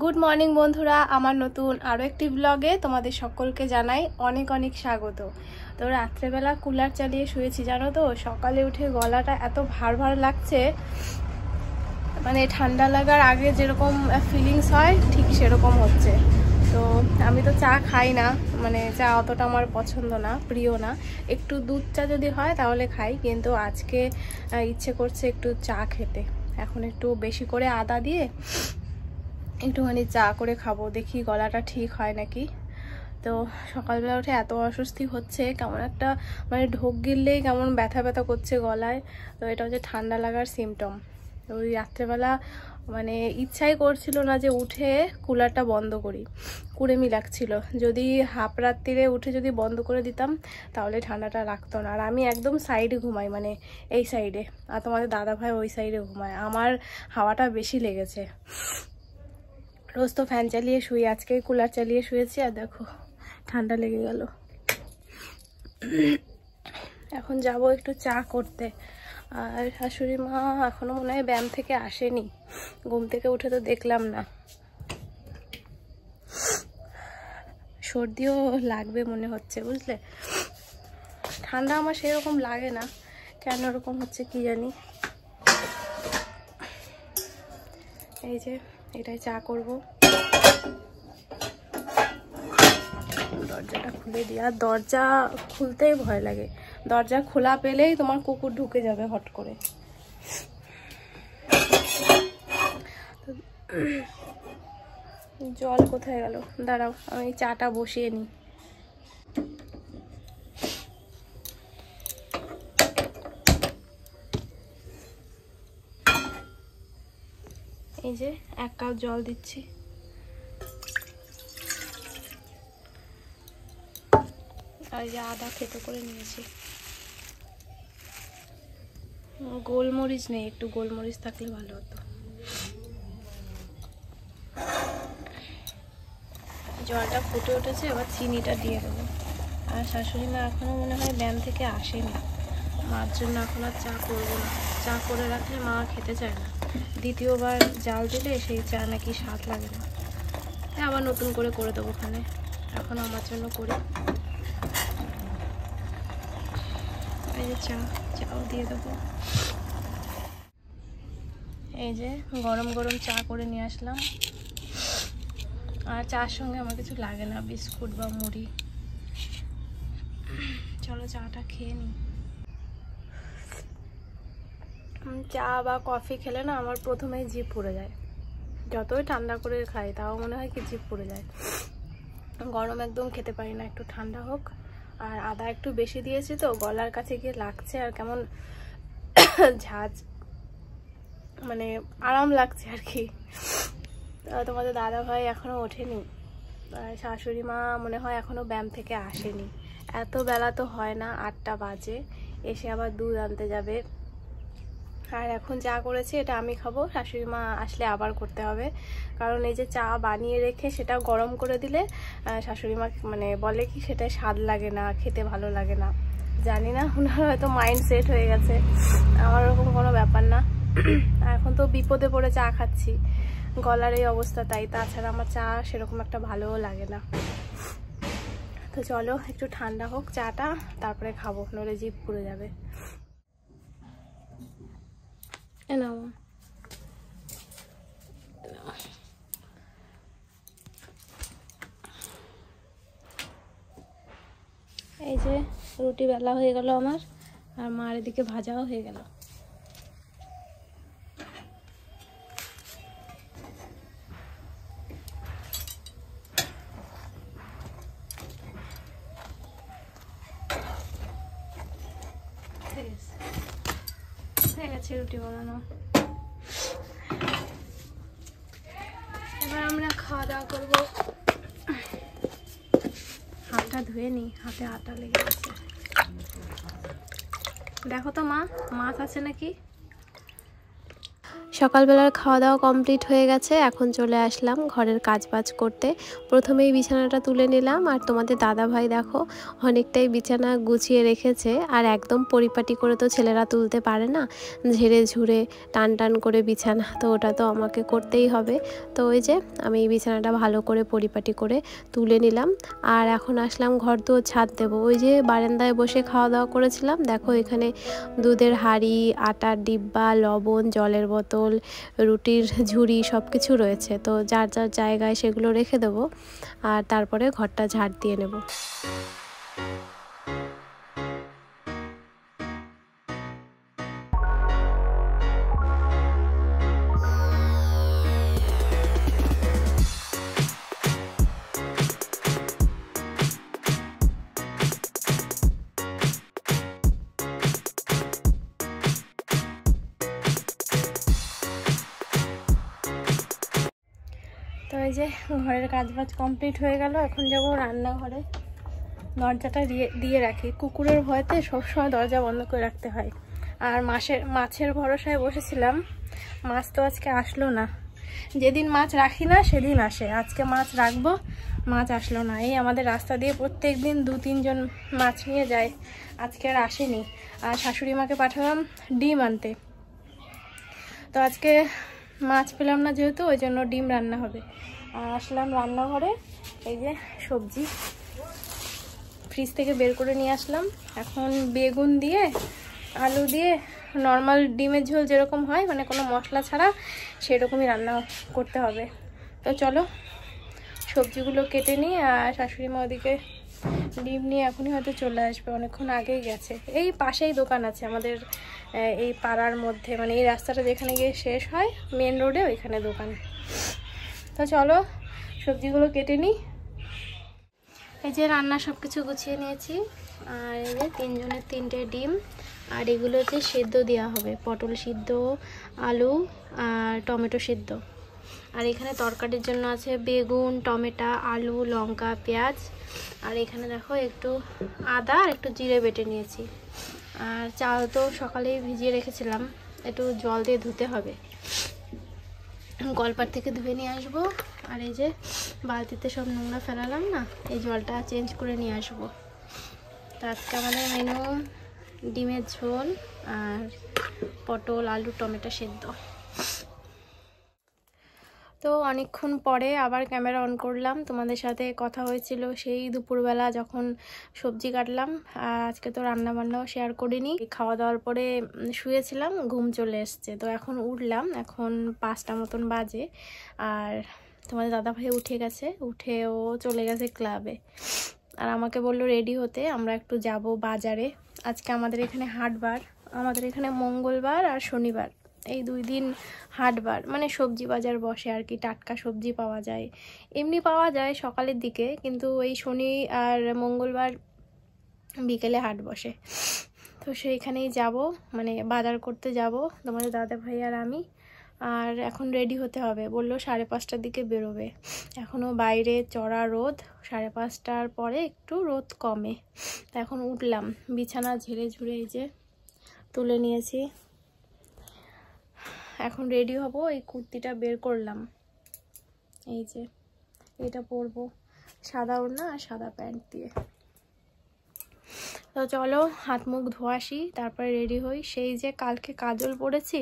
Good morning বন্ধুরা, আমার নতুন আরও একটি ব্লগে তোমাদের সকলকে জানাই অনেক অনেক স্বাগত। তো রাত্রেবেলা কুলার চালিয়ে শুয়েছি, জানো তো সকালে উঠে গলাটা এত ভার ভার লাগছে, মানে ঠান্ডা লাগার আগে যেরকম ফিলিংস হয় ঠিক সেরকম হচ্ছে। তো আমি তো চা খাই না, মানে চা অতটা আমার পছন্দ না, প্রিয় না। একটু দুধ চা যদি হয় তাহলে খাই, কিন্তু আজকে ইচ্ছে করছে একটু চা খেতে। এখন একটু বেশি করে আদা দিয়ে একটুখানি চা করে খাবো, দেখি গলাটা ঠিক হয় নাকি। তো সকালবেলা উঠে এত অস্বস্তি হচ্ছে, কেমন একটা মানে ঢোক গিললেই কেমন ব্যথা ব্যথা করছে গলায়। তো এটা হচ্ছে ঠান্ডা লাগার সিমটম। তো ওই রাত্রেবেলা মানে ইচ্ছাই করছিল না যে উঠে কুলারটা বন্ধ করি, কুড়েমি লাগছিল। যদি হাফ রাত্রিরে উঠে যদি বন্ধ করে দিতাম তাহলে ঠান্ডাটা লাগতো না। আর আমি একদম সাইডে ঘুমাই, মানে এই সাইডে, আর তোমাদের দাদাভাই ওই সাইডে ঘুমায়। আমার হাওয়াটা বেশি লেগেছে। রোজ তো ফ্যান চালিয়ে শুই, আজকে কুলার চালিয়ে শুয়েছি, আর দেখো ঠান্ডা লেগে গেল। এখন যাব একটু চা করতে। আর শাশুড়ি মা এখনো মনে হয় ব্যায়াম থেকে আসেনি, ঘুম থেকে উঠে তো দেখলাম না। সর্দিও লাগবে মনে হচ্ছে, বুঝলে। ঠান্ডা আমার সেরকম লাগে না, কেন ওরকম হচ্ছে কি জানি। এই যে এটাই চা করব। দরজাটা খুলে দিই, আর দরজা খুলতেই ভয় লাগে। দরজা খোলা পেলেই তোমার কুকুর ঢুকে যাবে হট করে। জল কোথায় গেল, দাঁড়াও আমি চাটা বসিয়ে নিই। এই যে 1 কাপ জল দিচ্ছি। আর যে আদা থেতো করে নিয়েছি। গোলমরিচ নেই, একটু গোলমরিচ থাকলে ভালো হতো। জলটা ফুটে উঠেছে, এবার চিনিটা দিয়ে দেবো। আর শাশুড়ি মা এখনও মনে হয় ব্যায়াম থেকে আসেনি, মার জন্য এখন আর চা করবো না। চা করে রাখলে মা খেতে চায় না, দ্বিতীয়বার জাল দিলে সেই চা নাকি স্বাদ লাগে না। তাই আবার নতুন করে করে দেবো ওখানে, এখন আমার জন্য করি। এই যে চাও দিয়ে দেবো। এই যে গরম গরম চা করে নিয়ে আসলাম। আর চার সঙ্গে আমার কিছু লাগে না, বিস্কুট বা মুড়ি। চলো চাটা খেয়ে নিই। চা বা কফি খেলে না আমার প্রথমেই জিভ পুড়ে যায়, যতই ঠান্ডা করে খাই তাও মনে হয় কি জিভ পুড়ে যায়। গরম একদম খেতে পারি না, একটু ঠান্ডা হোক। আর আদা একটু বেশি দিয়েছি তো গলার কাছে গিয়ে লাগছে, আর কেমন ঝাঁজ, মানে আরাম লাগছে আর কি। তোমাদের দাদা ভাই এখনো ওঠেনি, শাশুড়ি মা মনে হয় এখনো ব্যায়াম থেকে আসেনি। এত বেলা তো হয় না, 8টা বাজে, এসে আবার দুধ আনতে যাবে। আর এখন চা করেছি এটা আমি খাবো, শাশুড়ি মা আসলে আবার করতে হবে। কারণ এই যে চা বানিয়ে রেখে সেটা গরম করে দিলে শাশুড়ি মা মানে বলে কি সেটা স্বাদ লাগে না, খেতে ভালো লাগে না। জানি না, ওনার হয়তো মাইন্ড সেট হয়ে গেছে, আমার ওরকম কোনো ব্যাপার না। এখন তো বিপদে পড়ে চা খাচ্ছি, গলার এই অবস্থা, তাই। তাছাড়া আমার চা সেরকম একটা ভালোও লাগে না। তো চলো একটু ঠান্ডা হোক চাটা, তারপরে খাবো, নইলে জিভ পুড়ে যাবে। এই যে রুটি বেলা হয়ে গেল আমার, আর মার এদিকে ভাজাও হয়ে গেল। হয়ে গেছে রুটি বানানো। এবার আমরা খাওয়া দাওয়া করবো। হাতটা ধুয়ে নি, হাতে আটা লেগে গেছে। দেখো তো মা, মাছ আছে নাকি। সকালবেলার খাওয়া দাওয়া কমপ্লিট হয়ে গেছে, এখন চলে আসলাম ঘরের কাজবাজ করতে। প্রথমেই বিছানাটা তুলে নিলাম, আর তোমাদের দাদা ভাই দেখো অনেকটাই বিছানা গুছিয়ে রেখেছে। আর একদম পরিপাটি করে তো ছেলেরা তুলতে পারে না, ঝেড়ে ঝুড়ে টান টান করে বিছানা, তো ওটা তো আমাকে করতেই হবে। তো ওই যে আমি এই বিছানাটা ভালো করে পরিপাটি করে তুলে নিলাম। আর এখন আসলাম ঘর দুয়ার ছাদ দেবো। ওই যে বারান্দায় বসে খাওয়া দাওয়া করেছিলাম, দেখো এখানে দুধের হাঁড়ি, আটার ডিব্বা, লবণ, জলের বোতল, রুটির ঝুড়ি সব কিছু রয়েছে। তো যার যার জায়গায় সেগুলো রেখে দেবো, আর তারপরে ঘরটা ঝাড় দিয়ে নেব। তো এই যে ঘরের কাজবাজ কমপ্লিট হয়ে গেল, এখন যাব রান্নাঘরে। দরজাটা দিয়ে রাখি, কুকুরের ভয়তে সবসময় দরজা বন্ধ করে রাখতে হয়। আর মাছের ভরসায় বসেছিলাম, মাছ তো আজকে আসলো না। যেদিন মাছ রাখি না সেদিন আসে, আজকে মাছ রাখবো, মাছ আসলো না। এই আমাদের রাস্তা দিয়ে প্রত্যেক দিন 2-3 জন মাছ নিয়ে যায়, আজকে আর আসেনি। আর শাশুড়ি মাকে পাঠালাম ডিম আনতে, তো আজকে মাছ পেলাম না যেহেতু, ওই জন্য ডিম রান্না হবে। আর আসলাম রান্নাঘরে, এই যে সবজি ফ্রিজ থেকে বের করে নিয়ে আসলাম। এখন বেগুন দিয়ে আলু দিয়ে নর্মাল ডিমের ঝোল যেরকম হয়, মানে কোনো মশলা ছাড়া, সেরকমই রান্না করতে হবে। তো চলো সবজিগুলো কেটে নিই। আর শাশুড়ি মা ওদিকে ডিম নিয়ে এখনই হয়তো চলে আসবে, অনেকক্ষণ আগেই গেছে। এই পাশেই দোকান আছে আমাদের, এই পাড়ার মধ্যে, মানে এই রাস্তাটা যেখানে গিয়ে শেষ হয় মেন রোডে, ওইখানে দোকান। তো চলো সবজিগুলো কেটে নিই। এই যে রান্না সব কিছু গুছিয়ে নিয়েছি। আর এই যে 3 জনের 3টে ডিম, আর এগুলো হচ্ছে সেদ্ধ দেওয়া হবে, পটল সিদ্ধ, আলু আর টমেটো সিদ্ধ। আর এখানে তরকারির জন্য আছে বেগুন, টমেটো, আলু, লঙ্কা, পেঁয়াজ। আর এখানে দেখো একটু আদা আর একটু জিরে বেটে নিয়েছি। আর চাল তো সকালেই ভিজিয়ে রেখেছিলাম, একটু জল দিয়ে ধুতে হবে, কলপার থেকে ধুয়ে নিয়ে আসবো। আর এই যে বালতিতে সব নোংরা ফেলালাম না, এই জলটা চেঞ্জ করে নিয়ে আসবো। তো আজকে আমাদের মেনু ডিমের ঝোল আর পটল, আলু, টমেটো সেদ্ধ। তো অনেকক্ষণ পরে আবার ক্যামেরা অন করলাম, তোমাদের সাথে কথা হয়েছিল সেই দুপুরবেলা যখন সবজি কাটলাম। আর আজকে তো রান্না বান্নাও শেয়ার করিনি, খাওয়া দাওয়ার পরে শুয়েছিলাম, ঘুম চলে এসছে। তো এখন উঠলাম, এখন 5টা মতন বাজে। আর তোমাদের দাদাভাই উঠে গেছে, উঠে ও চলে গেছে ক্লাবে। আর আমাকে বললো রেডি হতে, আমরা একটু যাব বাজারে। আজকে আমাদের এখানে হাটবার, আমাদের এখানে মঙ্গলবার আর শনিবার এই 2 দিন হাটবার, মানে সবজি বাজার বসে আর কি, টাটকা সবজি পাওয়া যায়। এমনি পাওয়া যায় সকালের দিকে, কিন্তু এই শনি আর মঙ্গলবার বিকেলে হাট বসে। তো সেইখানেই যাব, মানে বাজার করতে যাব তোমাদের দাদা ভাই আর আমি। আর এখন রেডি হতে হবে, বললো 5:30টার দিকে বেরোবে। এখনও বাইরে চড়া রোদ, 5:30টার পরে একটু রোদ কমে। তো এখন উঠলাম, বিছানা ঝেড়ে ঝুড়ে এই যে তুলে নিয়েছি। এখন রেডি হব, এই কুর্তিটা বের করলাম, এই যে এটা পরবো, সাদা ওড়না আর সাদা প্যান্ট দিয়ে। তো চলো হাত মুখ ধোয়াসি, তারপরে রেডি হই। সেই যে কালকে কাজল পরেছি,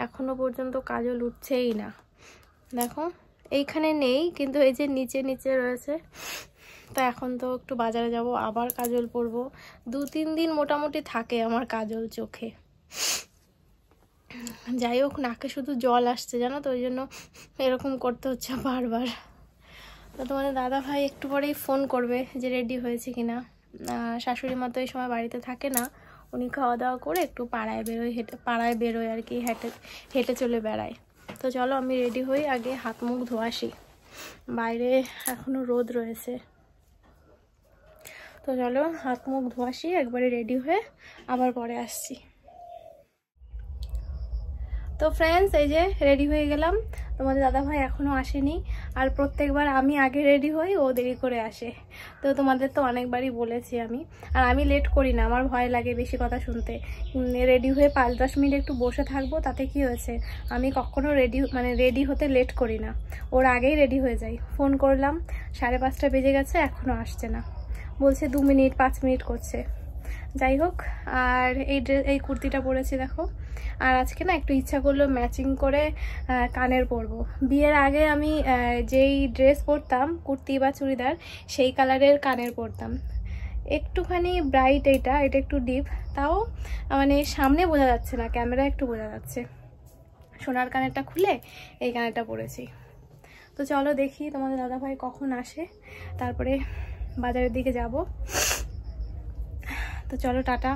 এখনো পর্যন্ত কাজল উঠছেই না। দেখো এইখানে নেই, কিন্তু এই যে নিচে নিচে রয়েছে। তো এখন তো একটু বাজারে যাব, আবার কাজল পরবো। 2-3 দিন মোটামুটি থাকে আমার কাজল চোখে। যাই হোক, নাকে শুধু জল আসছে জানো তো, ওই জন্য এরকম করতে হচ্ছে বারবার। তো তোমাদের দাদা ভাই একটু পরেই ফোন করবে যে রেডি হয়েছে কিনা। শাশুড়ি মা তো এই সময় বাড়িতে থাকে না, উনি খাওয়া দাওয়া করে একটু পাড়ায় বেরোয় আর কি, হেঁটে চলে বেড়ায়। তো চলো আমি রেডি হই, আগে হাত মুখ ধোয়াসি, বাইরে এখনো রোদ রয়েছে। তো চলো হাত মুখ ধোয়াসি একবারে রেডি হয়ে, আবার পরে আসছি। তো ফ্রেন্ডস, এই যে রেডি হয়ে গেলাম। তোমাদের দাদাভাই এখনও আসেনি, আর প্রত্যেকবার আমি আগে রেডি হই, ও দেরি করে আসে। তো তোমাদের তো অনেকবারই বলেছি আমি, আর আমি লেট করি না, আমার ভয় লাগে বেশি কথা শুনতে। রেডি হয়ে 5-10 মিনিট একটু বসে থাকবো, তাতে কি হয়েছে, আমি কখনো রেডি হতে লেট করি না, ওর আগেই রেডি হয়ে যাই। ফোন করলাম, 5:30 বেজে গেছে, এখনও আসছে না, বলছে 2 মিনিট 5 মিনিট করছে। যাই হোক, আর এই কুর্তিটা পরেছি দেখো। আর আজকে না একটু ইচ্ছা করলো ম্যাচিং করে কানের পরবো। বিয়ের আগে আমি যেই ড্রেস পরতাম, কুর্তি বা চুড়িদার, সেই কালারের কানের পরতাম। একটুখানি ব্রাইট, এটা একটু ডিপ, তাও মানে সামনে বোঝা যাচ্ছে না, ক্যামেরা একটু বোঝা যাচ্ছে। সোনার কানেরটা খুলে এই কানেরটা পরেছি। তো চলো দেখি তোমাদের দাদাভাই কখন আসে, তারপরে বাজারের দিকে যাব। তো চলো, টাটা।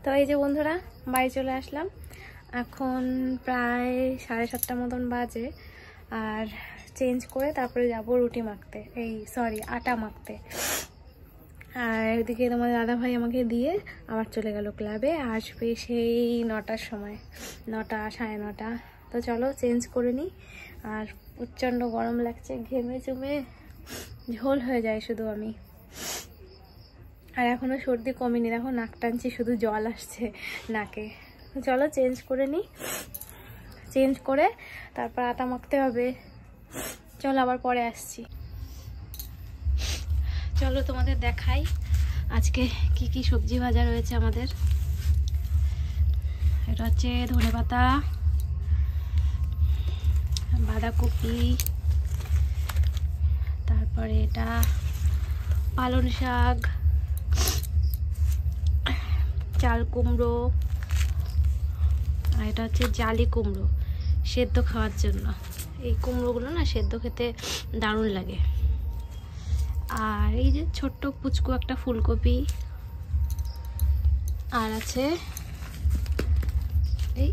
তো এই যে বন্ধুরা, বাড়ি চলে আসলাম। এখন প্রায় 7:30 মতন বাজে। আর চেঞ্জ করে তারপরে যাব রুটি মাখতে, আটা মাখতে। আর এদিকে তোমার দাদাভাই আমাকে দিয়ে আবার চলে গেল ক্লাবে, আসবে সেই 9টার সময়, 9টা 9:30। তো চলো চেঞ্জ করে নিই। আর প্রচণ্ড গরম লাগছে, ঘেমে চুমে ঝোল হয়ে যায় শুধু আমি। আর এখনো সর্দি কমেনি, দেখো নাক টানছি, শুধু জল আসছে নাকে। চলো চেঞ্জ করে নিই, চেঞ্জ করে তারপর আটা মাখতে হবে। চলো আবার পরে আসছি। চলো তোমাদের দেখাই আজকে কি কি সবজি ভাজা রয়েছে আমাদের। এটা হচ্ছে ধনেপাতা, বাঁধাকপি, তারপরে এটা পালং শাক, চাল কুমড়ো, আর এটা হচ্ছে জালি কুমড়ো, সেদ্ধ খাওয়ার জন্য। এই কুমড়োগুলো না সেদ্ধ খেতে দারুণ লাগে। আর এই যে ছোট্ট পুচকু একটা ফুলকপি, আর আছে এই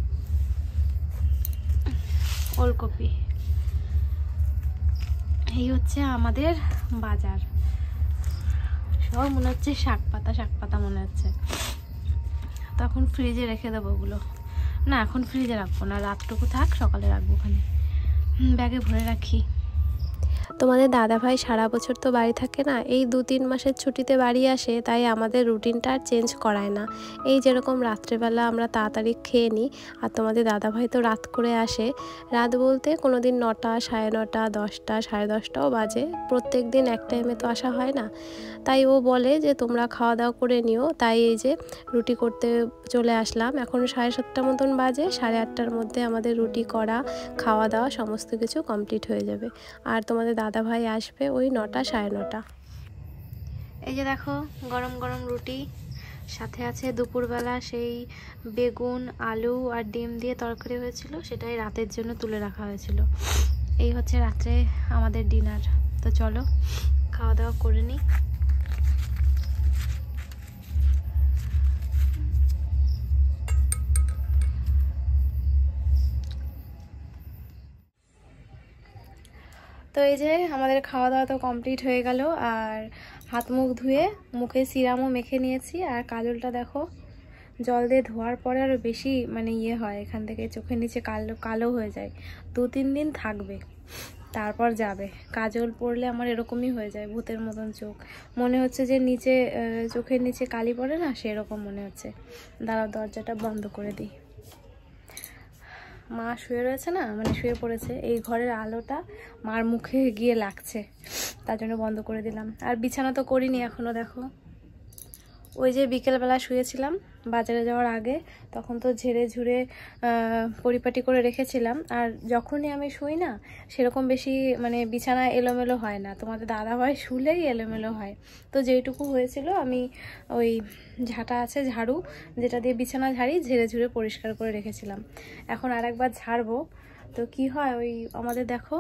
ওলকপি। এই হচ্ছে আমাদের বাজার। সব মনে হচ্ছে শাক পাতা মনে হচ্ছে। তখন ফ্রিজে রেখে দেবো ওগুলো। না, এখন ফ্রিজে রাখবো না, রাতটুকু থাক, সকালে রাখবো ওখানে, ব্যাগে ভরে রাখি। তোমাদের দাদাভাই সারা বছর তো বাড়ি থাকে না, এই 2-3 মাসের ছুটিতে বাড়ি আসে, তাই আমাদের রুটিনটা আর চেঞ্জ করায় না। এই যেরকম রাত্রেবেলা আমরা তাড়াতাড়ি খেয়ে নিই, আর তোমাদের দাদাভাই তো রাত করে আসে। রাত বলতে কোনো দিন 9টা, 9:30, 10টা, 10:30টাও বাজে। প্রত্যেক দিন এক টাইমে তো আসা হয় না, তাই ও বলে যে তোমরা খাওয়া দাওয়া করে নিও। তাই এই যে রুটি করতে চলে আসলাম। এখন 7:30 মতন বাজে, 8:30টার মধ্যে আমাদের রুটি করা, খাওয়া দাওয়া সমস্ত কিছু কমপ্লিট হয়ে যাবে। আর তোমাদের দাদাভাই আসবে ওই 9টা, 9:30। এই যে দেখো গরম গরম রুটি, সাথে আছে দুপুরবেলা সেই বেগুন, আলু আর ডিম দিয়ে তরকারি হয়েছিল, সেটাই রাতের জন্য তুলে রাখা হয়েছিল। এই হচ্ছে রাত্রে আমাদের ডিনার। তো চলো খাওয়া দাওয়া করে নিই। তো এই যে আমাদের খাওয়া দাওয়া তো কমপ্লিট হয়ে গেল। আর হাত মুখ ধুয়ে মুখে সিরামও মেখে নিয়েছি। আর কাজলটা দেখো, জল দিয়ে ধোয়ার পরে আরও বেশি মানে হয়, এখান থেকে চোখের নিচে কালো কালো হয়ে যায়। 2-3 দিন থাকবে, তারপর যাবে। কাজল পরলে আমার এরকমই হয়ে যায়, ভূতের মতন চোখ, মনে হচ্ছে যে নিচে চোখের নিচে কালি পড়ে না, সেরকম মনে হচ্ছে। দাঁড়াও, দরজাটা বন্ধ করে দিই। মা শুয়ে রয়েছে না, মানে শুয়ে পড়েছে, এই ঘরের আলোটা মার মুখে গিয়ে লাগছে, তার জন্য বন্ধ করে দিলাম। আর বিছানা তো করিনি এখনো, দেখো ওই যে বিকেলবেলা শুয়েছিলাম বাজারে যাওয়ার আগে, তখন তো ঝেড়ে ঝুড়ে পরিপাটি করে রেখেছিলাম। আর যখনই আমি শুই না, সেরকম বেশি মানে বিছানা এলোমেলো হয় না। তোমাদের দাদাভাই শুলেই এলোমেলো হয়। তো যেইটুকু হয়েছিল আমি ওই ঝাঁটা আছে, ঝাড়ু, যেটা দিয়ে বিছানা ঝাড়ি, ঝেড়ে ঝুড়ে পরিষ্কার করে রেখেছিলাম। এখন আরেকবার ঝাড়বো। তো কি হয়, ওই আমাদের দেখো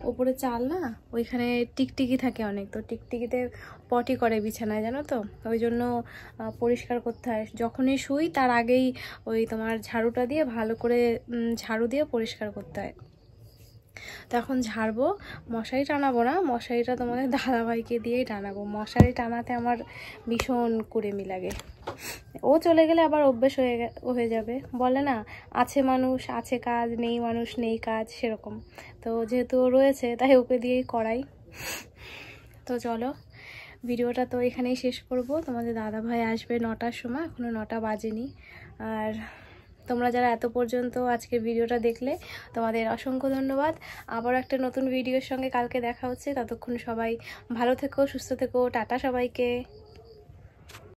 ওপরে চাল না, ওইখানে টিকটিকি থাকে অনেক, তো টিকটিকিতে পটি করে বিছানায়, জানো তো, ওই জন্য পরিষ্কার করতে হয়। যখনই শুই তার আগেই ওই তোমার ঝাড়ুটা দিয়ে ভালো করে ঝাড়ু দিয়ে পরিষ্কার করতে হয়। তো এখন ঝাড়বো, মশারি টানাবো না, মশারিটা তোমাদের দাদাভাইকে দিয়েই টানাবো। মশারি টানাতে আমার ভীষণ কুড়েমি লাগে। ও চলে গেলে আবার অভ্যেস হয়ে যাবে। বলে না, আছে মানুষ আছে কাজ, নেই মানুষ নেই কাজ, সেরকম। তো যেহেতু ও রয়েছে তাই ওকে দিয়েই করাই। তো চলো, ভিডিওটা তো এখানেই শেষ করব। তোমাদের দাদাভাই আসবে 9টার সময়, এখনও 9টা বাজেনি। আর তোমরা যারা এত পর্যন্ত আজকে ভিডিওটা দেখলে তোমাদের অসংখ্য ধন্যবাদ। আবার একটা নতুন ভিডিওর সঙ্গে কালকে দেখা হচ্ছে। ততক্ষণ সবাই ভালো থেকো, সুস্থ থেকো, টাটা সবাইকে।